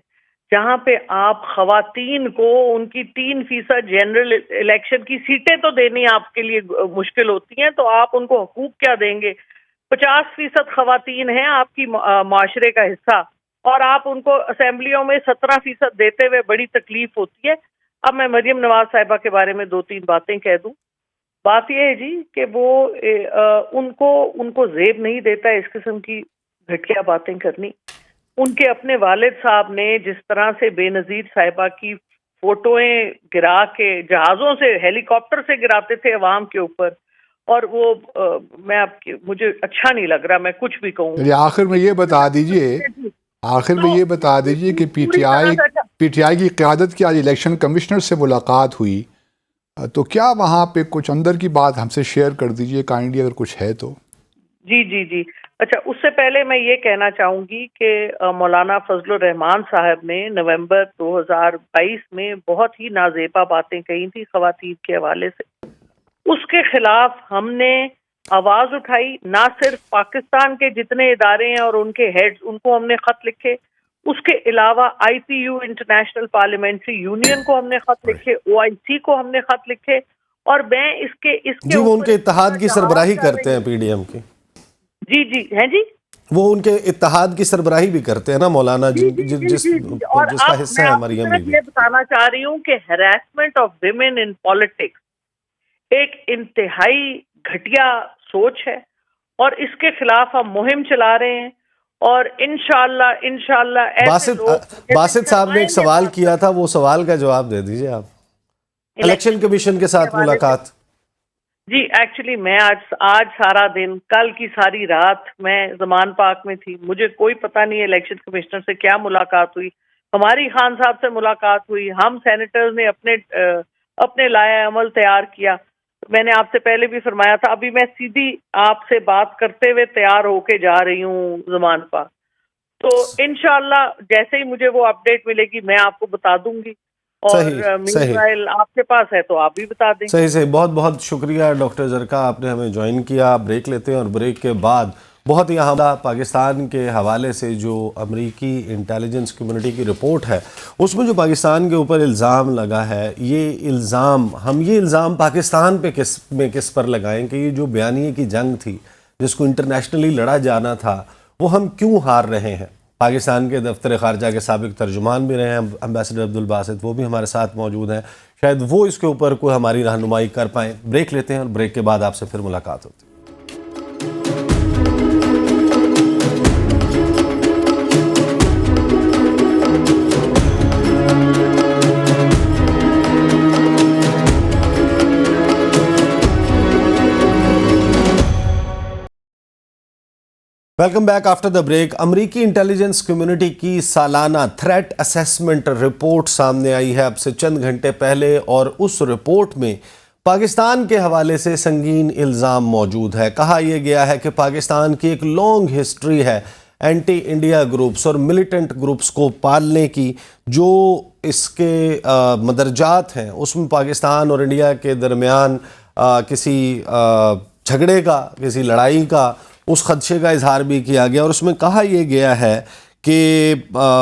جہاں پہ آپ خواتین کو ان کی 3% جنرل الیکشن کی سیٹیں تو دینی آپ کے لیے مشکل ہوتی ہیں، تو آپ ان کو حقوق کیا دیں گے؟ 50% خواتین ہیں آپ کی معاشرے کا حصہ، اور آپ ان کو اسمبلیوں میں 17% دیتے ہوئے بڑی تکلیف ہوتی ہے. اب میں مریم نواز صاحبہ کے بارے میں 2-3 باتیں کہہ دوں. بات یہ ہے جی کہ وہ ان کو زیب نہیں دیتا اس قسم کی گھٹیا باتیں کرنی. ان کے اپنے والد صاحب نے جس طرح سے بے نظیر صاحبہ کی فوٹویں گرا کے جہازوں سے، ہیلی کاپٹر سے گراتے تھے عوام کے اوپر، اور وہ مجھے اچھا نہیں لگ رہا میں کچھ بھی کہوں. آخر میں یہ بتا دیجئے کہ پی ٹی آئی کی قیادت کی آج الیکشن کمشنر سے ملاقات ہوئی، تو کیا وہاں پہ کچھ اندر کی بات ہم سے شیئر کر دیجئے کائنڈلی، اگر کچھ ہے تو. جی اچھا، اس سے پہلے میں یہ کہنا چاہوں گی کہ مولانا فضل الرحمان صاحب نے نومبر 2022 میں بہت ہی نازیبا باتیں کہی تھی خواتین کے حوالے سے. اس کے خلاف ہم نے آواز اٹھائی. نہ صرف پاکستان کے جتنے ادارے ہیں اور ان کے ہیڈز، ان کو ہم نے خط لکھے، اس کے علاوہ I P U international parliamentary union کو ہم نے خط لکھے، OIC کو ہم نے خط لکھے. اور میں اس کے جی وہ ان کے اتحاد کی سربراہی کرتے ہیں، پی ڈی ایم کی. جی ہیں جی، وہ ان کے اتحاد کی سربراہی بھی کرتے ہیں نا مولانا، جس کا حصہ ہے مریم بی بی. یہ بتانا چاہ رہی ہوں کہ harassment of women in politics ایک انتہائی گھٹیا سوچ ہے، اور اس کے خلاف ہم مہم چلا رہے ہیں، اور انشاءاللہ ایسے لوگ باسط صاحب نے ایک سوال کیا تھا، وہ سوال کا جواب دے دیجئے آپ. الیکشن کمیشن کے ساتھ ملاقات. جی ایکچولی میں آج سارا دن، کل کی ساری رات میں زمان پاک میں تھی، مجھے کوئی پتہ نہیں الیکشن کمشنر سے کیا ملاقات ہوئی. ہماری خان صاحب سے ملاقات ہوئی، ہم سینیٹرز نے اپنے لائحہ عمل تیار کیا. میں نے آپ سے پہلے بھی فرمایا تھا، ابھی میں سیدھی آپ سے بات کرتے ہوئے تیار ہو کے جا رہی ہوں زمان پاک. تو انشاءاللہ جیسے ہی مجھے وہ اپڈیٹ ملے گی میں آپ کو بتا دوں گی، اور میanwhile آپ کے پاس ہے تو آپ بھی بتا دیں. صحیح. بہت بہت شکریہ ڈاکٹر زرقا، آپ نے ہمیں جوائن کیا. بریک لیتے ہیں، اور بریک کے بعد بہت ہی اہم پاکستان کے حوالے سے جو امریکی انٹیلیجنس کمیونٹی کی رپورٹ ہے، اس میں جو پاکستان کے اوپر الزام لگا ہے، یہ الزام پاکستان پہ کس پر لگائیں کہ یہ جو بیانیے کی جنگ تھی جس کو انٹرنیشنلی لڑا جانا تھا، وہ ہم کیوں ہار رہے ہیں. پاکستان کے دفتر خارجہ کے سابق ترجمان بھی رہے ہیں امبیسڈر عبدالباسط، وہ بھی ہمارے ساتھ موجود ہیں. شاید وہ اس کے اوپر کوئی ہماری رہنمائی کر پائیں. بریک لیتے ہیں، اور بریک کے بعد آپ سے پھر ملاقات ہوتی ہے. Welcome back after the break. امریکی انٹیلیجنس کمیونٹی کی سالانہ تھریٹ اسیسمنٹ رپورٹ سامنے آئی ہے اب سے چند گھنٹے پہلے، اور اس رپورٹ میں پاکستان کے حوالے سے سنگین الزام موجود ہے. کہا یہ گیا ہے کہ پاکستان کی ایک لانگ ہسٹری ہے اینٹی انڈیا گروپس اور ملیٹنٹ گروپس کو پالنے کی. جو اس کے مدرجات ہیں اس میں پاکستان اور انڈیا کے درمیان کسی جھگڑے کا، کسی لڑائی کا، اس خدشے کا اظہار بھی کیا گیا. اور اس میں کہا یہ گیا ہے کہ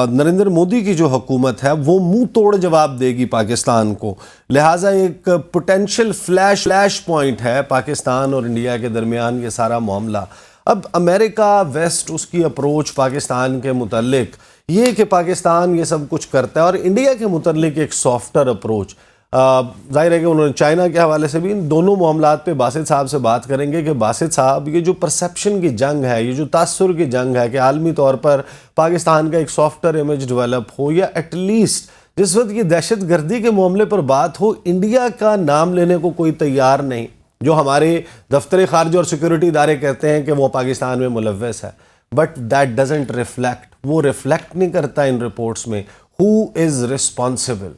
نریندر مودی کی جو حکومت ہے وہ منہ توڑ جواب دے گی پاکستان کو، لہٰذا ایک پوٹینشیل فلیش پوائنٹ ہے پاکستان اور انڈیا کے درمیان یہ سارا معاملہ. اب امریکہ ویسٹ، اس کی اپروچ پاکستان کے متعلق یہ کہ پاکستان یہ سب کچھ کرتا ہے، اور انڈیا کے متعلق ایک سافٹر اپروچ. ظاہر ہے کہ انہوں نے چائنا کے حوالے سے بھی ان دونوں معاملات پہ باسط صاحب سے بات کریں گے کہ باسط صاحب یہ جو پرسیپشن کی جنگ ہے، یہ جو تاثر کی جنگ ہے کہ عالمی طور پر پاکستان کا ایک سافٹر امیج ڈیولپ ہو، یا ایٹ لیسٹ جس وقت یہ دہشت گردی کے معاملے پر بات ہو انڈیا کا نام لینے کو کوئی تیار نہیں، جو ہمارے دفتر خارجہ اور سیکورٹی ادارے کہتے ہیں کہ وہ پاکستان میں ملوث ہے. بٹ دیٹ ڈزنٹ ریفلیکٹ، وہ ریفلیکٹ نہیں کرتا ان رپورٹس میں. Who is responsible?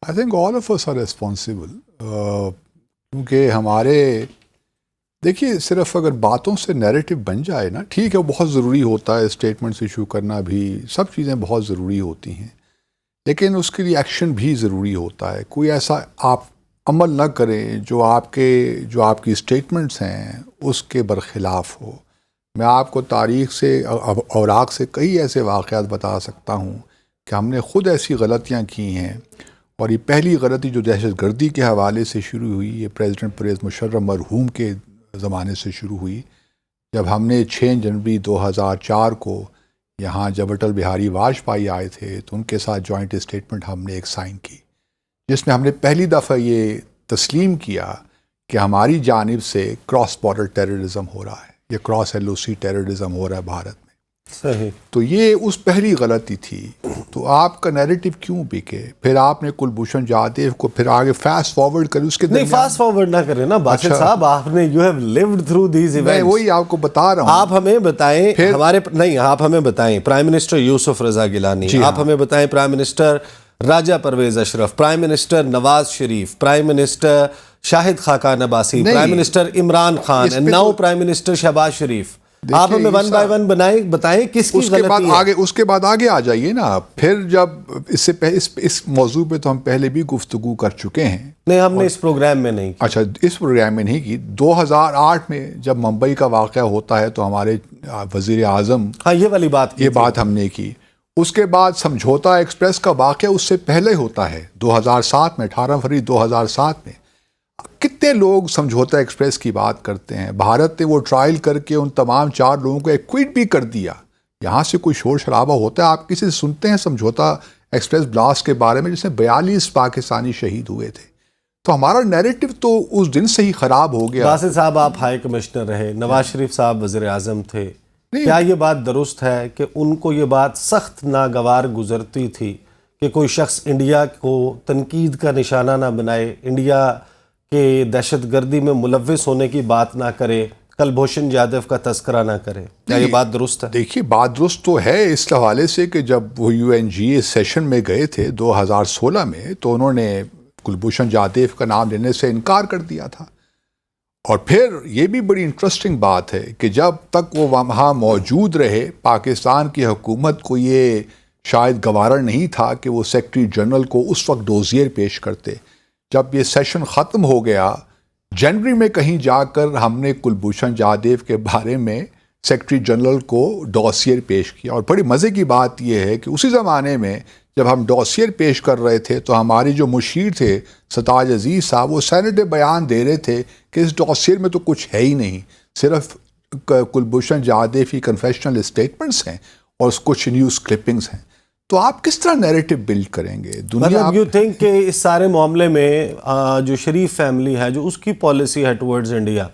I think all of us are responsible. کیونکہ دیکھیے صرف اگر باتوں سے نیریٹو بن جائے نا، ٹھیک ہے وہ بہت ضروری ہوتا ہے، اسٹیٹمنٹس ایشو کرنا بھی، سب چیزیں بہت ضروری ہوتی ہیں، لیکن اس کے لیے ایکشن بھی ضروری ہوتا ہے. کوئی ایسا آپ عمل نہ کریں جو آپ کی اسٹیٹمنٹس ہیں اس کے برخلاف ہو. میں آپ کو تاریخ سے، اوراق سے کئی ایسے واقعات بتا سکتا ہوں کہ ہم نے خود ایسی غلطیاں کی ہیں. اور یہ پہلی غلطی جو دہشت گردی کے حوالے سے شروع ہوئی، یہ پریزیڈنٹ پرویز مشرف مرحوم کے زمانے سے شروع ہوئی، جب ہم نے 6 جنوری 2004 کو یہاں جب اٹل بہاری واجپئی آئے تھے تو ان کے ساتھ جوائنٹ اسٹیٹمنٹ ہم نے ایک سائن کی، جس میں ہم نے پہلی دفعہ یہ تسلیم کیا کہ ہماری جانب سے کراس بارڈر ٹیررزم ہو رہا ہے، یہ کراس LOC ٹیررزم ہو رہا ہے بھارت میں. صحیح. تو یہ اس پہلی غلطی تھی. تو آپ کا نیریٹو کیوں بکے؟ پھر آپ نے کلبھوشن جادیو کو پھر آگے فاسٹ فارورڈ کر، اس کے نہیں فاسٹ فارورڈ نہ کریں نا باسط صاحب، آپ نے you have lived through these events. میں وہی آپ کو بتا رہا ہوں. آپ ہمیں بتائیں آپ ہمیں بتائیں پرائم منسٹر یوسف رضا گیلانی، آپ ہمیں بتائیں prime minister Raja Pervez Ashraf, prime minister Nawaz Sharif, prime minister Shahid Khaqan Abbasi, prime minister Imran Khan, and now prime minister Shehbaz Sharif. آپ ہمیں ون بائی ون بتائیں کس کی غلطی ہے. اس کے بعد آگے آ جائیے نا. پھر جب اس موضوع پہ تو ہم پہلے بھی گفتگو کر چکے ہیں. نہیں، ہم نے اس پروگرام میں نہیں کی. اچھا، اس پروگرام میں نہیں کی. 2008 میں جب ممبئی کا واقعہ ہوتا ہے تو ہمارے وزیر اعظم، ہاں یہ والی بات ہم نے کی. اس کے بعد سمجھوتا ایکسپریس کا واقعہ اس سے پہلے ہوتا ہے 2007 میں، 18 فروری 2007 میں. کتنے لوگ سمجھوتا ایکسپریس کی بات کرتے ہیں. بھارت نے وہ ٹرائل کر کے ان تمام 4 لوگوں کو ایکوئٹ بھی کر دیا. یہاں سے کوئی شور شرابہ ہوتا ہے، آپ کسی سے سنتے ہیں سمجھوتا ایکسپریس بلاسٹ کے بارے میں جس میں 42 پاکستانی شہید ہوئے تھے. تو ہمارا نیریٹو تو اس دن سے ہی خراب ہو گیا. باسط صاحب آپ ہائی کمشنر رہے, نواز شریف صاحب وزیر اعظم تھے, کیا یہ بات درست ہے کہ ان کو یہ بات سخت ناگوار گزرتی تھی کہ کوئی شخص انڈیا کو تنقید کا نشانہ نہ بنائے, انڈیا کے دہشت گردی میں ملوث ہونے کی بات نہ کرے, کلبھوشن جادو کا تذکرہ نہ کرے؟ کیا یہ بات درست ہے؟ دیکھیے بات درست تو ہے اس حوالے سے کہ جب وہ UNGA سیشن میں گئے تھے 2016 میں, تو انہوں نے کلبھوشن جادو کا نام لینے سے انکار کر دیا تھا. اور پھر یہ بھی بڑی انٹرسٹنگ بات ہے کہ جب تک وہ وہاں موجود رہے, پاکستان کی حکومت کو یہ شاید گوارا نہیں تھا کہ وہ سیکرٹری جنرل کو اس وقت ڈوزیر پیش کرتے. جب یہ سیشن ختم ہو گیا, جنوری میں کہیں جا کر ہم نے کلبھوشن جادو کے بارے میں سیکرٹری جنرل کو ڈوسیئر پیش کیا. اور بڑی مزے کی بات یہ ہے کہ اسی زمانے میں جب ہم ڈوسیئر پیش کر رہے تھے تو ہمارے جو مشیر تھے ستاج عزیز صاحب, وہ سینیٹ بیان دے رہے تھے کہ اس ڈوسیئر میں تو کچھ ہے ہی نہیں, صرف کلبھوشن جادو کی کنفیشنل اسٹیٹمنٹس ہیں اور کچھ نیوز کلپنگز ہیں. تو آپ کس طرح نیریٹو بلڈ کریں گے؟ مطلب یو تھنک کہ اس سارے معاملے میں جو شریف فیملی ہے, جو اس کی پالیسی ہے towards India,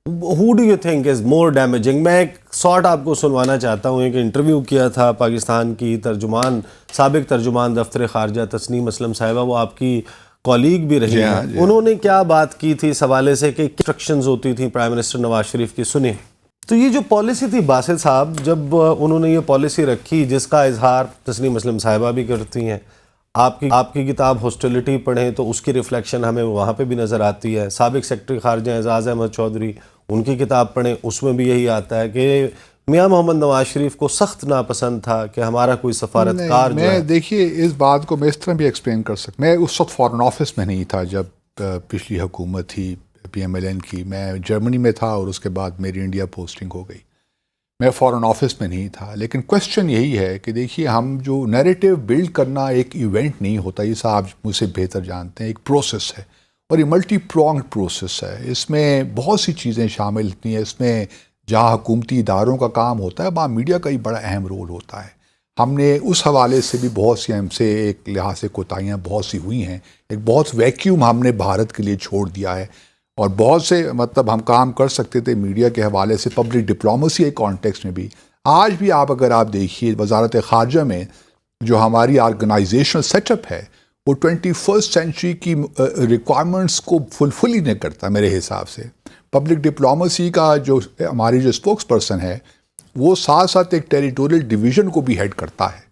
who do you think is more damaging؟ میں ایک سارٹ آپ کو سنوانا چاہتا ہوں. ایک انٹرویو کیا تھا پاکستان کی ترجمان, سابق ترجمان دفتر خارجہ تسنیم اسلم صاحبہ, وہ آپ کی کولیگ بھی رہی ہیں. انہوں نے کیا بات کی تھی اس حوالے سے کہ انسٹرکشنز ہوتی تھیں پرائم منسٹر نواز شریف کی, سنیں. تو یہ جو پالیسی تھی باسط صاحب, جب انہوں نے یہ پالیسی رکھی جس کا اظہار تسنیم اسلم صاحبہ بھی کرتی ہیں, آپ کی کتاب ہاسٹیلٹی پڑھیں تو اس کی ریفلیکشن ہمیں وہاں پہ بھی نظر آتی ہے. سابق سیکرٹری خارجہ اعزاز احمد چودھری, ان کی کتاب پڑھیں, اس میں بھی یہی آتا ہے کہ میاں محمد نواز شریف کو سخت ناپسند تھا کہ ہمارا کوئی سفارتکار جو ہے. دیکھیے اس بات کو میں اس طرح بھی ایکسپلین کر سکتا. میں اس وقت فارن آفس میں نہیں تھا جب پچھلی حکومت تھی PMLN کی, میں جرمنی میں تھا اور اس کے بعد میری انڈیا پوسٹنگ ہو گئی. میں فارن آفس میں نہیں تھا. لیکن کوشچن یہی ہے کہ دیکھیے ہم جو نیریٹو بلڈ کرنا ایک ایونٹ نہیں ہوتا, یہ صاحب مجھ سے بہتر جانتے ہیں, ایک پروسیس ہے اور یہ ملٹی پرونگڈ پروسیس ہے. اس میں بہت سی چیزیں شامل ہوتی ہیں. اس میں جہاں حکومتی اداروں کا کام ہوتا ہے وہاں میڈیا کا ہی بڑا اہم رول ہوتا ہے. ہم نے اس حوالے سے بھی بہت سی ہم سے ایک لحاظ سے کوتاہیاں بہت سی ہوئی ہیں. ایک بہت ویکیوم ہم نے بھارت کے لیے چھوڑ دیا ہے اور بہت سے مطلب ہم کام کر سکتے تھے میڈیا کے حوالے سے پبلک ڈپلومیسی ایک کانٹیکس میں بھی. آج بھی اگر آپ دیکھیے وزارت خارجہ میں جو ہماری آرگنائزیشنل سیٹ اپ ہے وہ 21st سینچری کی ریکوائرمنٹس کو فلفل ہی نہیں کرتا میرے حساب سے. پبلک ڈپلومیسی کا جو ہماری جو اسپوکس پرسن ہے وہ ساتھ ساتھ ایک ٹیریٹوریل ڈویژن کو بھی ہیڈ کرتا ہے.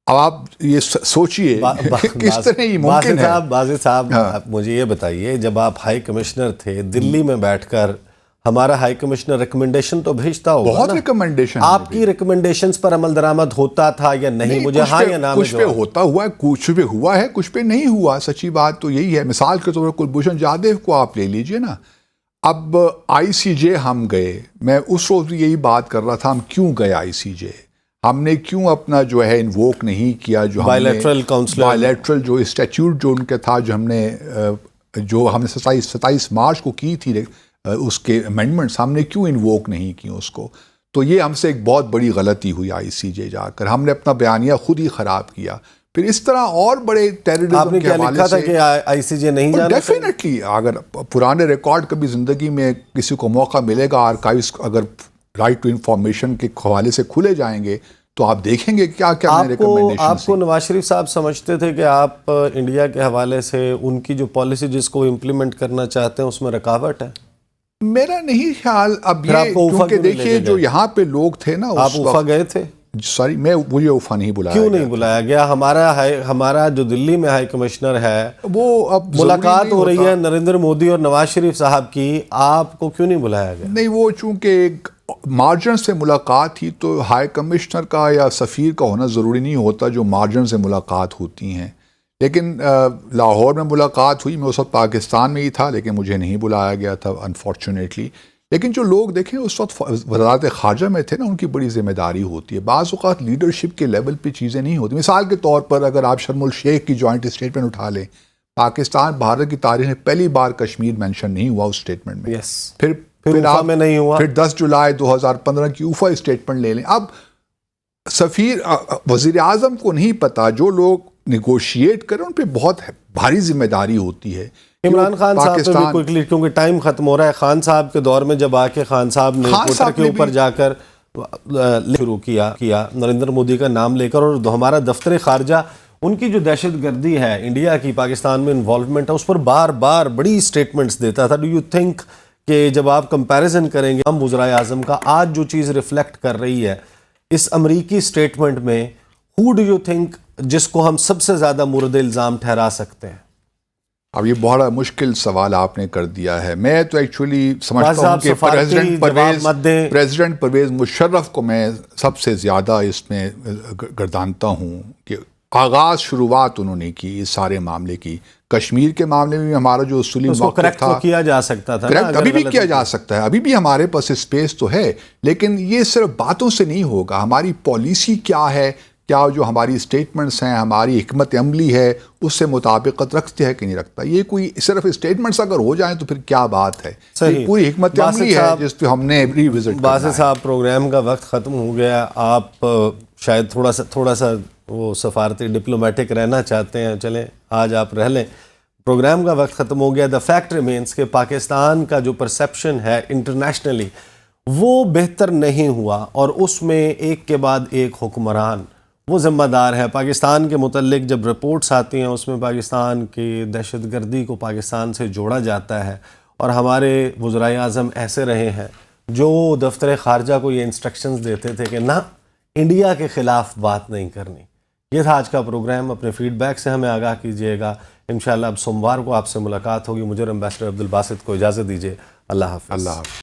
اب آپ یہ سوچئے کس طرح یہ ممکن ہے. باسط صاحب مجھے یہ بتائیے, جب آپ ہائی کمشنر تھے دلی میں بیٹھ کر, ہمارا ہائی کمشنر ریکمنڈیشن تو بھیجتا ہوگا, بہت ریکمنڈیشن, آپ کی ریکمنڈیشنز پر عمل درآمد ہوتا تھا یا نہیں؟ مجھے ہاں یا نہ. کچھ پہ ہوتا ہوا ہے, کچھ پہ ہوا ہے, کچھ پہ نہیں ہوا. سچی بات تو یہی ہے. مثال کے طور پر کلبھوشن جادو کو آپ لے لیجئے نا. اب ICJ ہم گئے, میں اس روز بھی یہی بات کر رہا تھا, ہم کیوں گئے ICJ, ہم نے کیوں اپنا جو ہے انووک نہیں کیا جو بائیلیٹرل جو اسٹیچیوٹ جو ان کے تھا, جو ہم نے 27 مارچ کو کی تھی اس کے امینڈمنٹس, ہم نے کیوں انووک نہیں کی اس کو. تو یہ ہم سے ایک بہت بڑی غلطی ہوئی ICJ جا کر, ہم نے اپنا بیانیہ خود ہی خراب کیا. پھر اس طرح اور بڑے ٹیررزم کے حوالے سے کہ ICJ نہیں جانا. ڈیفینیٹلی اگر پرانے ریکارڈ کبھی زندگی میں کسی کو موقع ملے گا, آرکائیوز اگر رائٹ ٹو انفارمیشن کے حوالے سے کھلے جائیں گے تو آپ دیکھیں گے کیا کیا ریکمنڈیشن. آپ کو نواز شریف صاحب سمجھتے تھے کہ آپ انڈیا کے حوالے سے ان کی جو پالیسی جس کو امپلیمنٹ کرنا چاہتے ہیں اس میں رکاوٹ ہے؟ میرا نہیں خیال. اب یہ کیونکہ دیکھیے جو یہاں پہ لوگ تھے نا, آپ اوفا گئے تھے؟ سوری, مجھے اوفا نہیں بلایا. کیوں نہیں بلایا گیا؟ ہمارا جو دلی میں ہائی کمشنر ہے وہ اب ملاقات ہو رہی ہے نریندر مودی اور نواز شریف صاحب کی, آپ کو کیوں نہیں بلایا گیا؟ نہیں, وہ چونکہ ایک مارجن سے ملاقات تھی تو ہائی کمشنر کا یا سفیر کا ہونا ضروری نہیں ہوتا جو مارجن سے ملاقات ہوتی ہیں. لیکن لاہور میں ملاقات ہوئی, میں اس وقت پاکستان میں ہی تھا لیکن مجھے نہیں بلایا گیا تھا انفارچونیٹلی. لیکن جو لوگ دیکھیں اس وقت وزارت خارجہ میں تھے نا, ان کی بڑی ذمہ داری ہوتی ہے. بعض اوقات لیڈرشپ کے لیول پہ چیزیں نہیں ہوتی. مثال کے طور پر اگر آپ شرم الشیخ کی جوائنٹ اسٹیٹمنٹ اٹھا لیں, پاکستان بھارت کی تاریخ میں پہلی بار کشمیر مینشن نہیں ہوا اس اسٹیٹمنٹ میں. پھر آپ میں نہیں ہوا. پھر 10 جولائی 2015 کی اوفا اسٹیٹمنٹ لے لیں. اب سفیر وزیر اعظم کو نہیں پتا, جو لوگ نیگوشیٹ کریں ان پہ بہت بھاری ذمہ داری ہوتی ہے عمران خان صاحب پہ بھی پاکستان کوئکلی، کیونکہ ٹائم ختم ہو رہا ہے، خان صاحب کے دور میں جب آ کے خان صاحب نے خان ٹویٹر صاحب کے نے اوپر بھی جا کر شروع کیا نریندر مودی کا نام لے کر، اور ہمارا دفتر خارجہ ان کی جو دہشت گردی ہے، انڈیا کی پاکستان میں انوالومنٹ ہے، اس پر بار بار بڑی اسٹیٹمنٹس دیتا تھا. ڈو یو تھنک کہ جب آپ کمپیریزن کریں گے ہم وزرائے اعظم کا آج جو چیز ریفلیکٹ کر رہی ہے اس امریکی اسٹیٹمنٹ میں، ہو ڈو یو تھنک جس کو ہم سب سے زیادہ مورد الزام ٹھہرا سکتے ہیں؟ اب یہ بڑا مشکل سوال آپ نے کر دیا ہے. میں تو ایکچولی سمجھتا ہوں صاحب کہ سفارتی جواب مت دیں. پریزیڈنٹ پرویز مشرف کو میں سب سے زیادہ اس میں گردانتا ہوں کہ آغاز شروعات انہوں نے کی اس سارے معاملے کی. کشمیر کے معاملے میں ہمارا جو اصولی اس کو موقف کریکٹ تھا تو کیا جا سکتا تھا نا، کریکٹ اگر ابھی بھی غلط کیا جا سکتا ہے، ابھی بھی ہمارے پاس اسپیس تو ہے، لیکن یہ صرف باتوں سے نہیں ہوگا. ہماری پالیسی کیا ہے، کیا جو ہماری اسٹیٹمنٹس ہیں، ہماری حکمت عملی ہے، اس سے مطابقت رکھتے ہے کہ نہیں رکھتا. یہ کوئی صرف اسٹیٹمنٹس اگر ہو جائیں تو پھر کیا بات ہے. یہ پوری حکمت عملی ہے جس پہ ہم نے ریوزٹ کرنا ہے. باسط صاحب پروگرام کا وقت ختم ہو گیا، آپ شاید تھوڑا سا وہ سفارتی ڈپلومیٹک رہنا چاہتے ہیں، چلیں آج آپ رہ لیں. پروگرام کا وقت ختم ہو گیا. دا فیکٹ ریمینس کہ پاکستان کا جو پرسیپشن ہے انٹرنیشنلی وہ بہتر نہیں ہوا، اور اس میں ایک کے بعد ایک حکمران وہ ذمہ دار ہے. پاکستان کے متعلق جب رپورٹس آتی ہیں اس میں پاکستان کی دہشت گردی کو پاکستان سے جوڑا جاتا ہے، اور ہمارے وزرائے اعظم ایسے رہے ہیں جو دفتر خارجہ کو یہ انسٹرکشنز دیتے تھے کہ نہ انڈیا کے خلاف بات نہیں کرنی. یہ تھا آج کا پروگرام. اپنے فیڈ بیک سے ہمیں آگاہ کیجیے گا. انشاءاللہ اب سوموار کو آپ سے ملاقات ہوگی. مجھے ایمبیسڈر عبدالباسط کو اجازت دیجیے. اللہ حافظ. اللہ حافظ.